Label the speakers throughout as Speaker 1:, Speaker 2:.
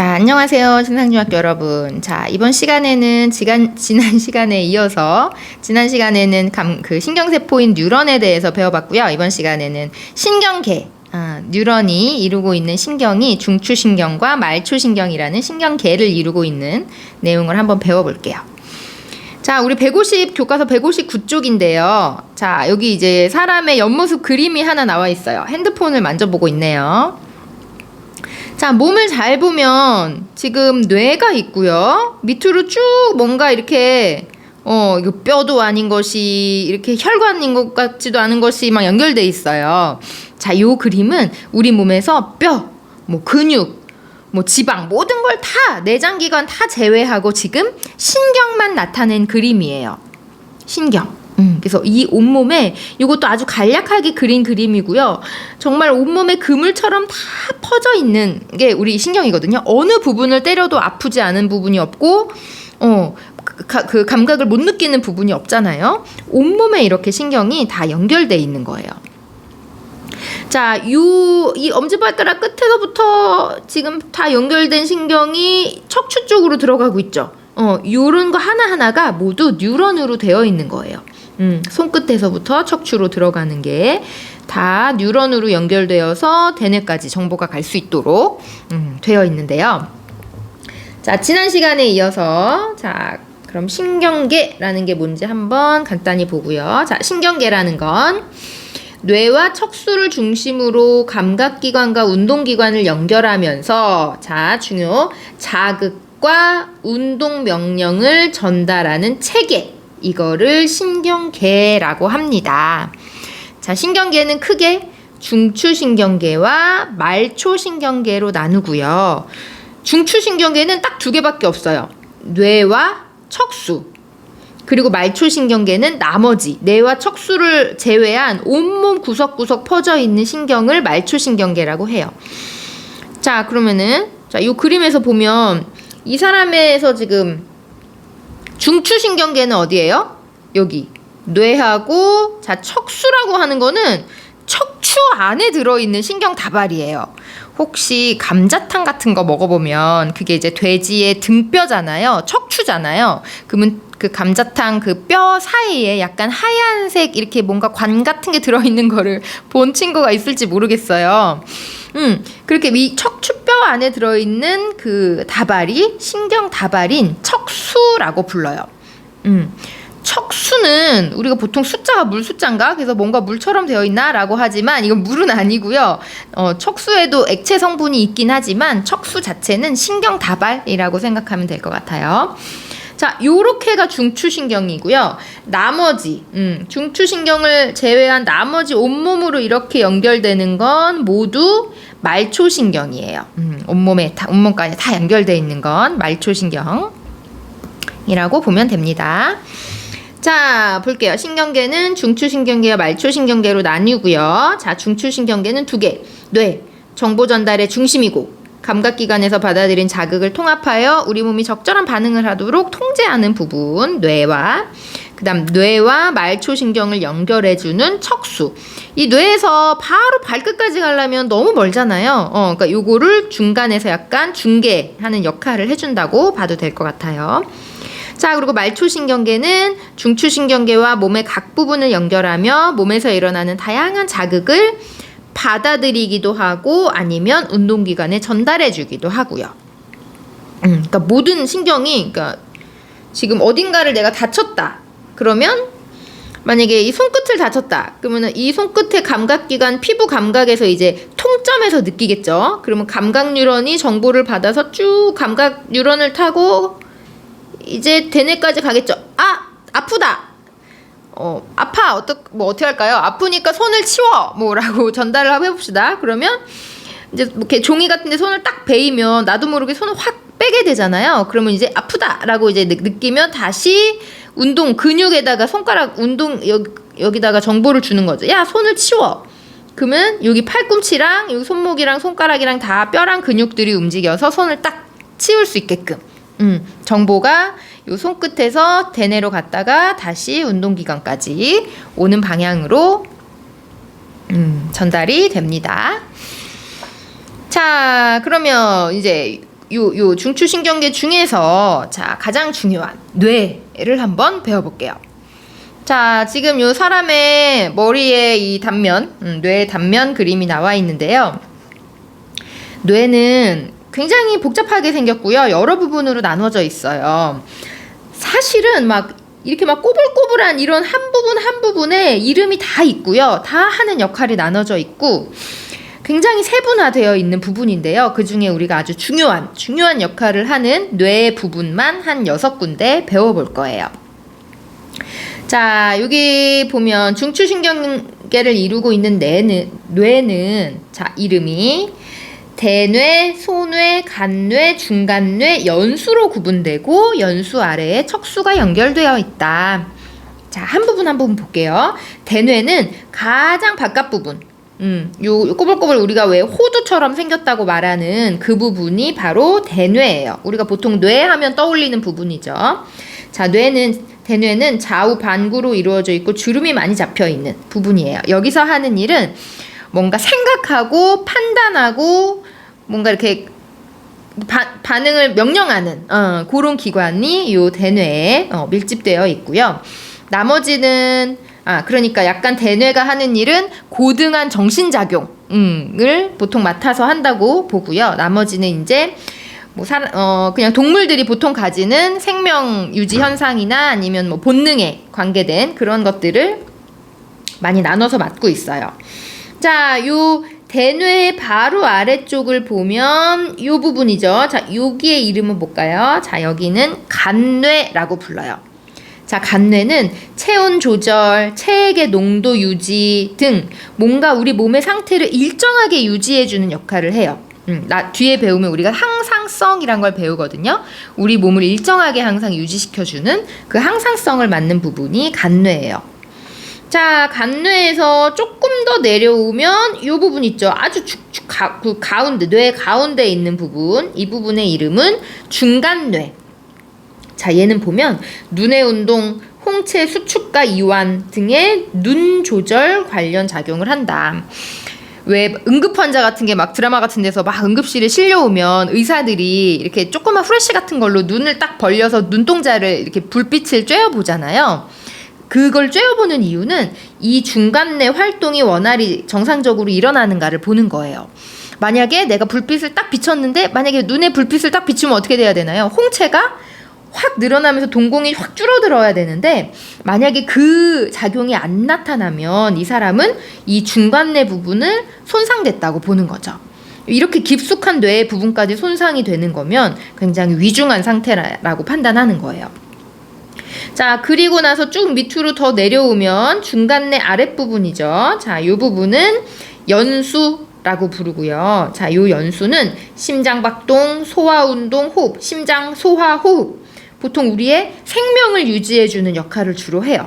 Speaker 1: 자, 안녕하세요. 신상중학교 여러분. 자, 이번 시간에는 지난 시간에 이어서 지난 시간에는 신경세포인 뉴런에 대해서 배워봤고요. 이번 시간에는 신경계, 뉴런이 이루고 있는 신경이 중추신경과 말초신경이라는 신경계를 이루고 있는 내용을 한번 배워볼게요. 자, 우리 교과서 159쪽인데요. 자, 여기 이제 사람의 옆모습 그림이 하나 나와 있어요. 핸드폰을 만져보고 있네요. 자, 몸을 잘 보면 지금 뇌가 있고요. 밑으로 쭉 뭔가 이렇게 이거 뼈도 아닌 것이 이렇게 혈관인 것 같지도 않은 것이 막 연결돼 있어요. 자, 요 그림은 우리 몸에서 뼈, 근육, 지방 모든 걸 다 내장기관 다 제외하고 지금 신경만 나타낸 그림이에요. 신경. 그래서 이 온몸에 이것도 아주 간략하게 그린 그림이고요. 정말 온몸에 그물처럼 다 퍼져 있는 게 우리 신경이거든요. 어느 부분을 때려도 아프지 않은 부분이 없고 그 감각을 못 느끼는 부분이 없잖아요. 온몸에 이렇게 신경이 다 연결돼 있는 거예요. 자, 이 엄지발가락 끝에서부터 지금 다 연결된 신경이 척추 쪽으로 들어가고 있죠. 요런 거 하나하나가 모두 뉴런으로 되어 있는 거예요. 손끝에서부터 척추로 들어가는 게 다 뉴런으로 연결되어서 대뇌까지 정보가 갈 수 있도록 되어 있는데요. 자, 지난 시간에 이어서 그럼 신경계라는 게 뭔지 한번 간단히 보고요. 자, 신경계라는 건 뇌와 척수를 중심으로 감각기관과 운동기관을 연결하면서 자극과 운동 명령을 전달하는 체계, 이거를 신경계라고 합니다. 자, 신경계는 크게 중추신경계와 말초신경계로 나누고요. 중추신경계는 딱 두 개밖에 없어요. 뇌와 척수. 그리고 말초신경계는 나머지 뇌와 척수를 제외한 온몸 구석구석 퍼져 있는 신경을 말초신경계라고 해요. 자, 그러면은 이 그림에서 보면 이 사람에서 지금 중추신경계는 어디예요? 여기 뇌하고 척수라고 하는 거는 척추 안에 들어있는 신경 다발이에요. 혹시 감자탕 같은 거 먹어보면 그게 이제 돼지의 등뼈잖아요. 척추잖아요. 그러면 그 감자탕 그 뼈 사이에 약간 하얀색 이렇게 뭔가 관 같은 게 들어있는 거를 본 친구가 있을지 모르겠어요. 그렇게 이 척추뼈 안에 들어있는 그 다발이 신경 다발인 척수라고 불러요. 척수는 우리가 보통 숫자가 물 숫자인가? 그래서 뭔가 물처럼 되어 있나? 라고 하지만 이건 물은 아니고요. 척수에도 액체 성분이 있긴 하지만 척수 자체는 신경 다발이라고 생각하면 될 것 같아요. 자, 요렇게가 중추신경이고요. 나머지 중추신경을 제외한 나머지 온몸으로 이렇게 연결되는 건 모두 말초신경이에요. 온몸까지 다 연결되어 있는 건 말초신경이라고 보면 됩니다. 자, 볼게요. 신경계는 중추신경계와 말초신경계로 나뉘고요. 자, 중추신경계는 두 개. 뇌, 정보 전달의 중심이고 감각기관에서 받아들인 자극을 통합하여 우리 몸이 적절한 반응을 하도록 통제하는 부분, 뇌와 그다음 뇌와 말초신경을 연결해주는 척수. 이 뇌에서 바로 발끝까지 가려면 너무 멀잖아요. 그러니까 요거를 중간에서 약간 중개하는 역할을 해준다고 봐도 될 것 같아요. 자, 그리고 말초신경계는 중추신경계와 몸의 각 부분을 연결하며 몸에서 일어나는 다양한 자극을 받아들이기도 하고 아니면 운동기관에 전달해주기도 하고요. 그러니까 모든 신경이, 지금 어딘가를 내가 다쳤다. 그러면 만약에 이 손끝을 다쳤다. 그러면 이 손끝의 감각기관, 피부 감각에서 이제 통점에서 느끼겠죠. 그러면 감각 뉴런이 정보를 받아서 쭉 감각 뉴런을 타고 이제 대뇌까지 가겠죠. 아프다. 아파. 어떻게 할까요? 아프니까 손을 치워. 라고 전달을 해봅시다. 그러면 이제 이렇게 종이 같은데 손을 딱 베이면 나도 모르게 손을 확 빼게 되잖아요. 그러면 이제 아프다라고 이제 느끼면 다시 근육에다가 손가락 여기다가 정보를 주는 거죠. 야, 손을 치워. 그러면 여기 팔꿈치랑 여기 손목이랑 손가락이랑 다 뼈랑 근육들이 움직여서 손을 딱 치울 수 있게끔. 정보가 요 손끝에서 대뇌로 갔다가 다시 운동기관까지 오는 방향으로 전달이 됩니다. 자, 그러면 이제 요 중추신경계 중에서 자, 가장 중요한 뇌를 한번 배워볼게요. 자, 지금 요 사람의 머리에 이 단면, 뇌 단면 그림이 나와 있는데요. 뇌는 굉장히 복잡하게 생겼고요. 여러 부분으로 나눠져 있어요. 사실은 막 이렇게 막 꼬불꼬불한 이런 한 부분 한 부분에 이름이 다 있고요. 다 하는 역할이 나눠져 있고 굉장히 세분화되어 있는 부분인데요. 그 중에 우리가 아주 중요한 역할을 하는 뇌 부분만 한 6군데 배워볼 거예요. 자, 여기 보면 중추신경계를 이루고 있는 뇌는 자, 이름이 대뇌, 소뇌, 간뇌, 중간뇌, 연수로 구분되고 연수 아래에 척수가 연결되어 있다. 자, 한 부분 볼게요. 대뇌는 가장 바깥 부분, 요 꼬불꼬불 우리가 왜 호두처럼 생겼다고 말하는 그 부분이 바로 대뇌예요. 우리가 보통 뇌 하면 떠올리는 부분이죠. 자, 대뇌는 좌우 반구로 이루어져 있고 주름이 많이 잡혀 있는 부분이에요. 여기서 하는 일은 뭔가 생각하고 판단하고 뭔가 이렇게 반응을 명령하는 그런 기관이 요 대뇌에 밀집되어 있고요. 나머지는 그러니까 약간 대뇌가 하는 일은 고등한 정신작용을 보통 맡아서 한다고 보고요. 나머지는 이제 뭐 그냥 동물들이 보통 가지는 생명 유지 현상이나 아니면 뭐 본능에 관계된 그런 것들을 많이 나눠서 맡고 있어요. 자, 요 대뇌의 바로 아래쪽을 보면 요 부분이죠. 자, 여기의 이름은 뭘까요? 자, 여기는 간뇌라고 불러요. 자, 간뇌는 체온 조절, 체액의 농도 유지 등 뭔가 우리 몸의 상태를 일정하게 유지해주는 역할을 해요. 뒤에 배우면 우리가 항상성이란 걸 배우거든요. 우리 몸을 일정하게 항상 유지시켜주는 그 항상성을 맡는 부분이 간뇌예요. 자, 간뇌에서 조금 더 내려오면 이 부분 있죠. 아주 그 가운데, 뇌 가운데에 있는 부분, 이 부분의 이름은 중간뇌. 자, 얘는 보면 눈의 운동, 홍채 수축과 이완 등의 눈 조절 관련 작용을 한다. 왜 응급 환자 같은 게 막 드라마 같은 데서 막 응급실에 실려오면 의사들이 이렇게 조그만 후레쉬 같은 걸로 눈을 딱 벌려서 눈동자를 이렇게 불빛을 쬐어보잖아요. 그걸 쬐어보는 이유는 이 중간뇌 활동이 원활히 정상적으로 일어나는가를 보는 거예요. 만약에 내가 불빛을 딱 비췄는데 만약에 눈에 불빛을 딱 비추면 어떻게 돼야 되나요? 홍채가 확 늘어나면서 동공이 확 줄어들어야 되는데 만약에 그 작용이 안 나타나면 이 사람은 이 중간뇌 부분을 손상됐다고 보는 거죠. 이렇게 깊숙한 뇌의 부분까지 손상이 되는 거면 굉장히 위중한 상태라고 판단하는 거예요. 자, 그리고 나서 쭉 밑으로 더 내려오면 중간뇌 아랫부분이죠. 자, 이 부분은 연수라고 부르고요. 자, 요 연수는 심장박동, 소화운동, 호흡, 심장, 소화, 호흡. 보통 우리의 생명을 유지해주는 역할을 주로 해요.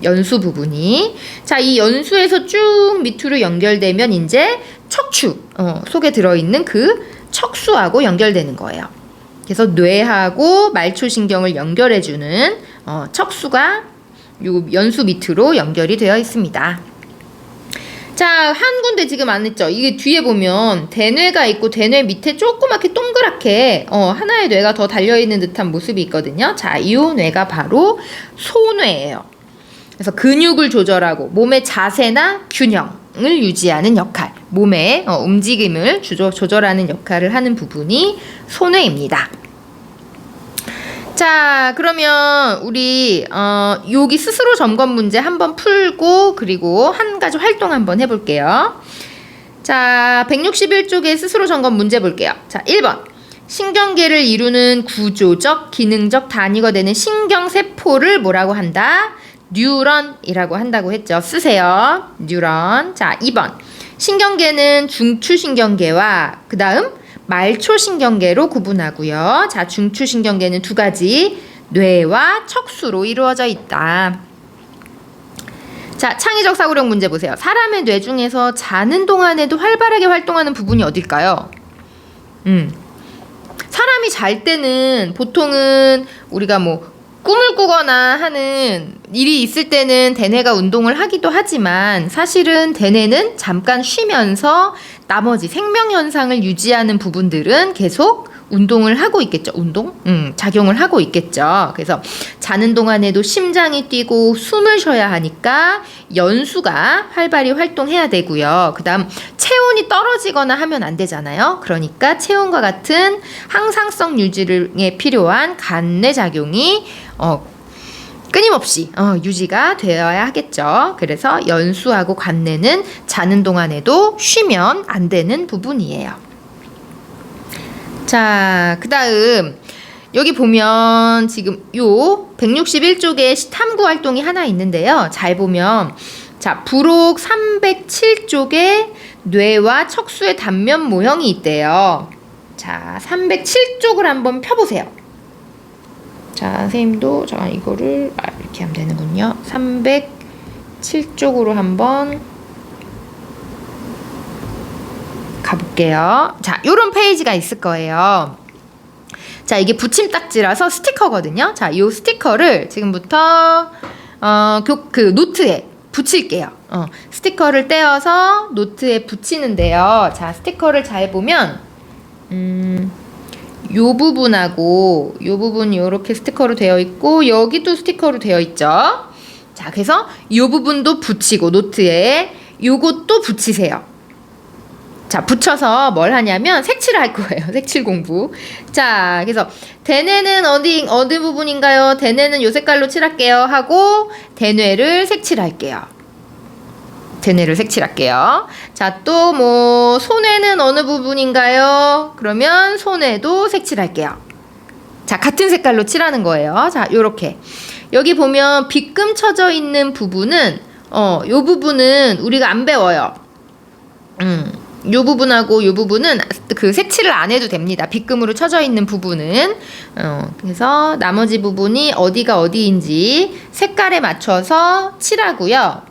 Speaker 1: 연수 부분이. 자, 이 연수에서 쭉 밑으로 연결되면 이제 척추 속에 들어있는 그 척수하고 연결되는 거예요. 그래서 뇌하고 말초신경을 연결해주는 척수가 요 연수 밑으로 연결이 되어 있습니다. 자, 한 군데 지금 안 했죠. 이게 뒤에 보면 대뇌가 있고 대뇌 밑에 조그맣게 동그랗게 하나의 뇌가 더 달려있는 듯한 모습이 있거든요. 자, 이 뇌가 바로 소뇌예요. 그래서 근육을 조절하고 몸의 자세나 균형을 유지하는 역할, 몸의 움직임을 조절하는 역할을 하는 부분이 소뇌입니다. 자, 그러면 우리 여기 스스로 점검 문제 한번 풀고 그리고 한 가지 활동 한번 해볼게요. 자, 161쪽에 스스로 점검 문제 볼게요. 자, 1번. 신경계를 이루는 구조적, 기능적 단위가 되는 신경세포를 뭐라고 한다? 뉴런이라고 한다고 했죠. 쓰세요. 뉴런. 자, 2번. 신경계는 중추신경계와 그 다음 말초신경계로 구분하고요. 자, 중추신경계는 두 가지, 뇌와 척수로 이루어져 있다. 자, 창의적 사고력 문제 보세요. 사람의 뇌 중에서 자는 동안에도 활발하게 활동하는 부분이 어딜까요? 사람이 잘 때는 보통은 우리가 뭐 꿈을 꾸거나 하는 일이 있을 때는 대뇌가 운동을 하기도 하지만 사실은 대뇌는 잠깐 쉬면서 나머지 생명 현상을 유지하는 부분들은 계속 운동을 하고 있겠죠. 작용을 하고 있겠죠. 그래서 자는 동안에도 심장이 뛰고 숨을 쉬어야 하니까 연수가 활발히 활동해야 되고요. 그 다음 체온이 떨어지거나 하면 안 되잖아요. 그러니까 체온과 같은 항상성 유지에 필요한 간내 작용이 끊임없이 유지가 되어야 하겠죠. 그래서 연수하고 관내는 자는 동안에도 쉬면 안 되는 부분이에요. 자, 그 다음 여기 보면 지금 요 161쪽에 탐구 활동이 하나 있는데요. 잘 보면 자, 부록 307쪽에 뇌와 척수의 단면 모형이 있대요. 자, 307쪽을 한번 펴보세요. 자, 선생님도 이거를 이렇게 하면 되는군요. 307쪽으로 한번 가볼게요. 자, 요런 페이지가 있을 거예요. 자, 이게 붙임딱지라서 스티커거든요. 자, 요 스티커를 지금부터 그 노트에 붙일게요. 스티커를 떼어서 노트에 붙이는데요. 자, 스티커를 잘 보면 요 부분하고 요 부분 요렇게 스티커로 되어 있고 여기도 스티커로 되어 있죠. 자, 그래서 요 부분도 붙이고 노트에 요것도 붙이세요. 자, 붙여서 뭘 하냐면 색칠을 할 거예요. 색칠 공부. 자, 그래서 대뇌는 어디 부분인가요? 대뇌는 요 색깔로 칠할게요 하고 대뇌를 색칠할게요. 대뇌를 색칠할게요. 자, 또 뭐 손에는 어느 부분인가요? 그러면 손에도 색칠할게요. 자, 같은 색깔로 칠하는 거예요. 자, 요렇게 여기 보면 빗금 쳐져 있는 부분은 요 부분은 우리가 안 배워요. 요 부분하고 요 부분은 그 색칠을 안 해도 됩니다. 빗금으로 쳐져 있는 부분은 그래서 나머지 부분이 어디가 어디인지 색깔에 맞춰서 칠하고요.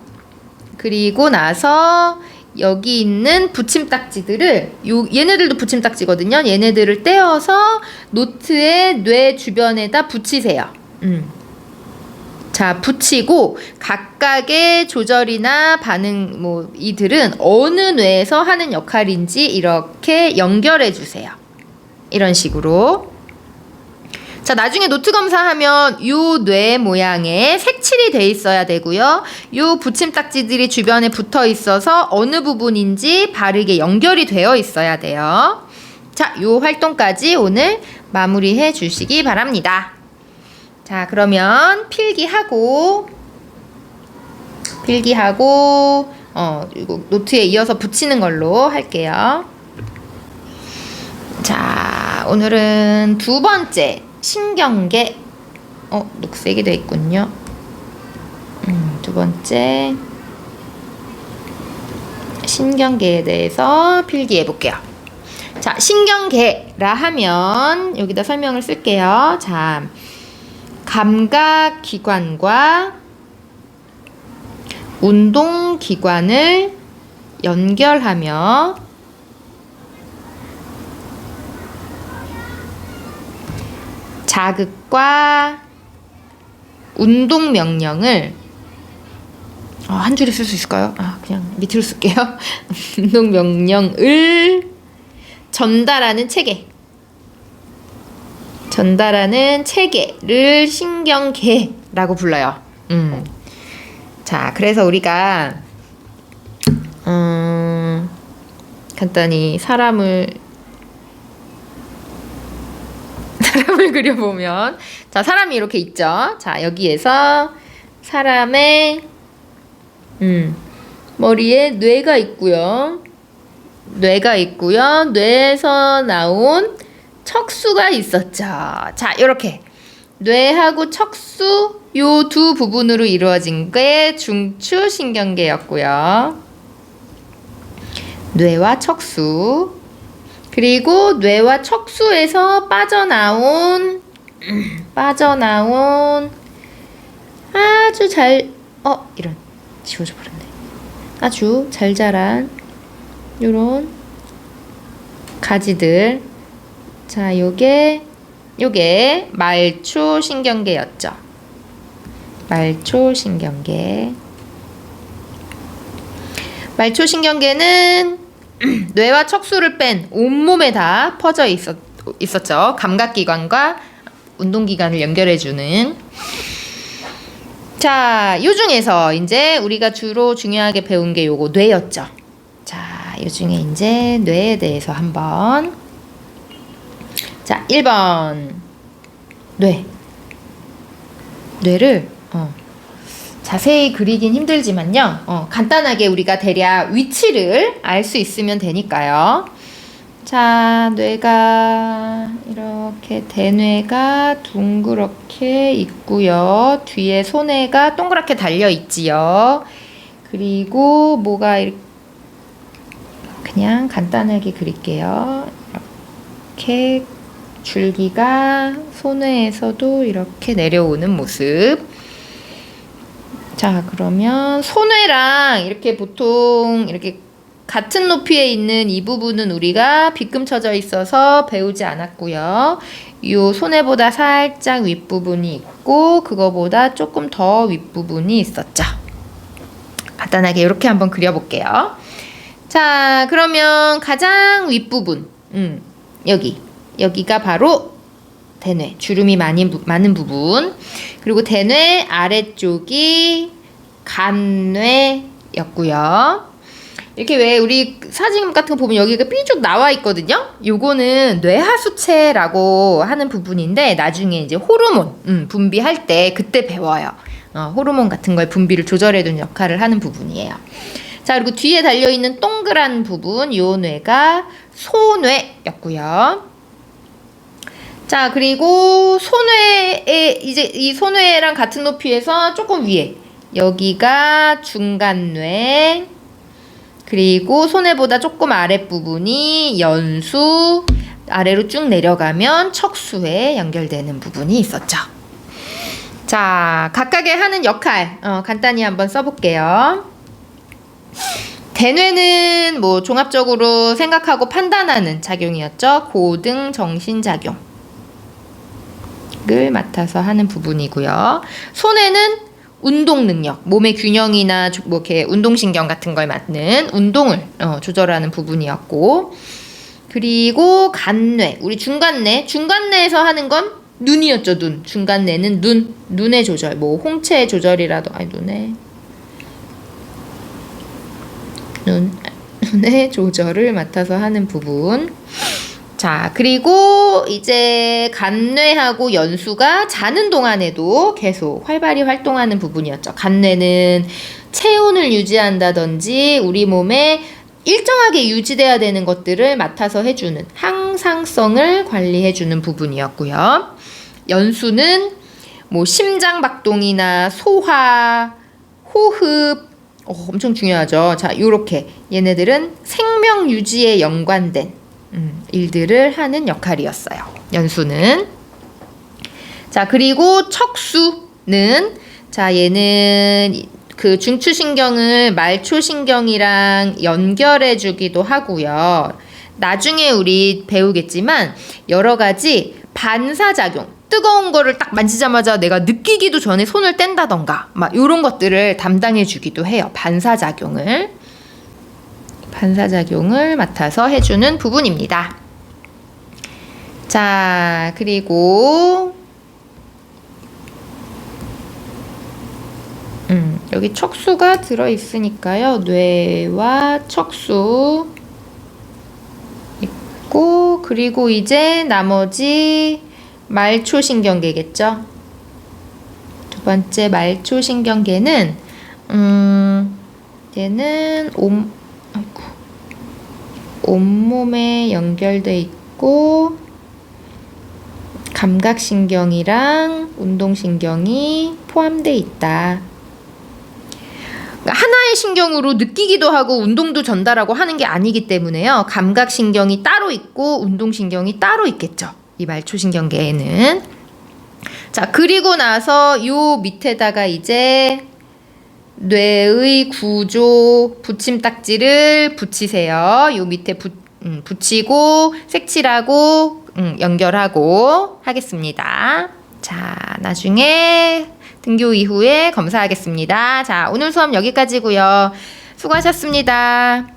Speaker 1: 그리고 나서 여기 있는 붙임딱지들을 얘네들도 붙임딱지거든요. 얘네들을 떼어서 노트의 뇌 주변에다 붙이세요. 자, 붙이고 각각의 조절이나 반응 이들은 어느 뇌에서 하는 역할인지 이렇게 연결해 주세요. 이런 식으로. 자, 나중에 노트 검사하면 요 뇌 모양에 색칠이 돼 있어야 되고요. 요 붙임딱지들이 주변에 붙어 있어서 어느 부분인지 바르게 연결이 되어 있어야 돼요. 자, 요 활동까지 오늘 마무리해 주시기 바랍니다. 자, 그러면 필기하고 이거 노트에 이어서 붙이는 걸로 할게요. 자, 오늘은 두 번째 신경계 녹색이 되어 있군요. 두 번째 신경계에 대해서 필기해 볼게요. 자, 신경계라 하면 여기다 설명을 쓸게요. 자, 감각기관과 운동기관을 연결하며 자극과 운동 명령을 한 줄에 쓸 수 있을까요? 그냥 밑으로 쓸게요. 운동 명령을 전달하는 체계를 신경계라고 불러요. 자, 그래서 우리가 간단히 사람을 그려보면, 자, 사람이 이렇게 있죠. 자, 여기에서 사람의 머리에 뇌가 있고요. 뇌에서 나온 척수가 있었죠. 자, 이렇게 뇌하고 척수 요 두 부분으로 이루어진 게 중추신경계였고요. 뇌와 척수, 그리고 뇌와 척수에서 빠져나온 아주 이런 지워져 버렸네. 아주 잘 자란 요런 가지들. 자, 요게 말초신경계였죠. 말초신경계는 뇌와 척수를 뺀 온몸에 다 퍼져 있었죠. 감각기관과 운동기관을 연결해주는. 자, 요 중에서 이제 우리가 주로 중요하게 배운 게 요거 뇌였죠. 자, 요 중에 이제 뇌에 대해서 한번. 자, 1번. 뇌를 자세히 그리긴 힘들지만요. 간단하게 우리가 대략 위치를 알 수 있으면 되니까요. 자, 뇌가 이렇게 대뇌가 둥그렇게 있고요. 뒤에 소뇌가 동그랗게 달려 있지요. 그리고 뭐가 그냥 간단하게 그릴게요. 이렇게 줄기가 소뇌에서도 이렇게 내려오는 모습. 자, 그러면 소뇌랑 이렇게 보통 이렇게 같은 높이에 있는 이 부분은 우리가 빗금쳐져 있어서 배우지 않았고요. 이 소뇌보다 살짝 윗부분이 있고 그거보다 조금 더 윗부분이 있었죠. 간단하게 이렇게 한번 그려볼게요. 자, 그러면 가장 윗부분, 여기가 바로 대뇌, 주름이 많은 부분. 그리고 대뇌 아래쪽이 간뇌였고요. 이렇게 왜 우리 사진 같은 거 보면 여기가 삐쭉 나와 있거든요. 요거는 뇌하수체라고 하는 부분인데 나중에 이제 호르몬 분비할 때 그때 배워요. 호르몬 같은 걸 분비를 조절해주는 역할을 하는 부분이에요. 자, 그리고 뒤에 달려있는 동그란 부분, 요 뇌가 소뇌였고요. 자, 그리고 소뇌에 이제 이 소뇌랑 같은 높이에서 조금 위에 여기가 중간뇌, 그리고 소뇌보다 조금 아랫부분이 연수, 아래로 쭉 내려가면 척수에 연결되는 부분이 있었죠. 자, 각각의 하는 역할 간단히 한번 써볼게요. 대뇌는 뭐 종합적으로 생각하고 판단하는 작용이었죠. 고등 정신작용을 맡아서 하는 부분이고요. 소뇌는 운동 능력, 몸의 균형이나 뭐 이렇게 운동신경 같은 걸 맡는 운동을 조절하는 부분이었고, 그리고 간뇌, 우리 중간뇌에서 하는 건 눈이었죠. 중간뇌는 눈의 조절, 뭐 홍채 조절이라도, 눈의 조절을 맡아서 하는 부분. 자, 그리고 이제 간뇌하고 연수가 자는 동안에도 계속 활발히 활동하는 부분이었죠. 간뇌는 체온을 유지한다든지 우리 몸에 일정하게 유지돼야 되는 것들을 맡아서 해주는 항상성을 관리해주는 부분이었고요. 연수는 뭐 심장박동이나 소화, 호흡, 엄청 중요하죠. 자, 요렇게 얘네들은 생명 유지에 연관된 일들을 하는 역할이었어요. 연수는. 자, 그리고 척수는, 자, 얘는 그 중추신경을 말초신경이랑 연결해 주기도 하고요. 나중에 우리 배우겠지만 여러 가지 반사작용, 뜨거운 거를 딱 만지자마자 내가 느끼기도 전에 손을 뗀다던가 막 이런 것들을 담당해 주기도 해요. 반사작용을 맡아서 해주는 부분입니다. 자, 그리고 여기 척수가 들어있으니까요. 뇌와 척수 있고, 그리고 이제 나머지 말초신경계겠죠. 두 번째 말초신경계는 얘는 온몸에 연결돼 있고 감각신경이랑 운동신경이 포함돼 있다. 하나의 신경으로 느끼기도 하고 운동도 전달하고 하는 게 아니기 때문에요. 감각신경이 따로 있고 운동신경이 따로 있겠죠. 이 말초신경계에는. 자, 그리고 나서 요 밑에다가 이제 뇌의 구조 붙임딱지를 붙이세요. 요 밑에 붙이고 색칠하고 연결하고 하겠습니다. 자, 나중에 등교 이후에 검사하겠습니다. 자, 오늘 수업 여기까지고요. 수고하셨습니다.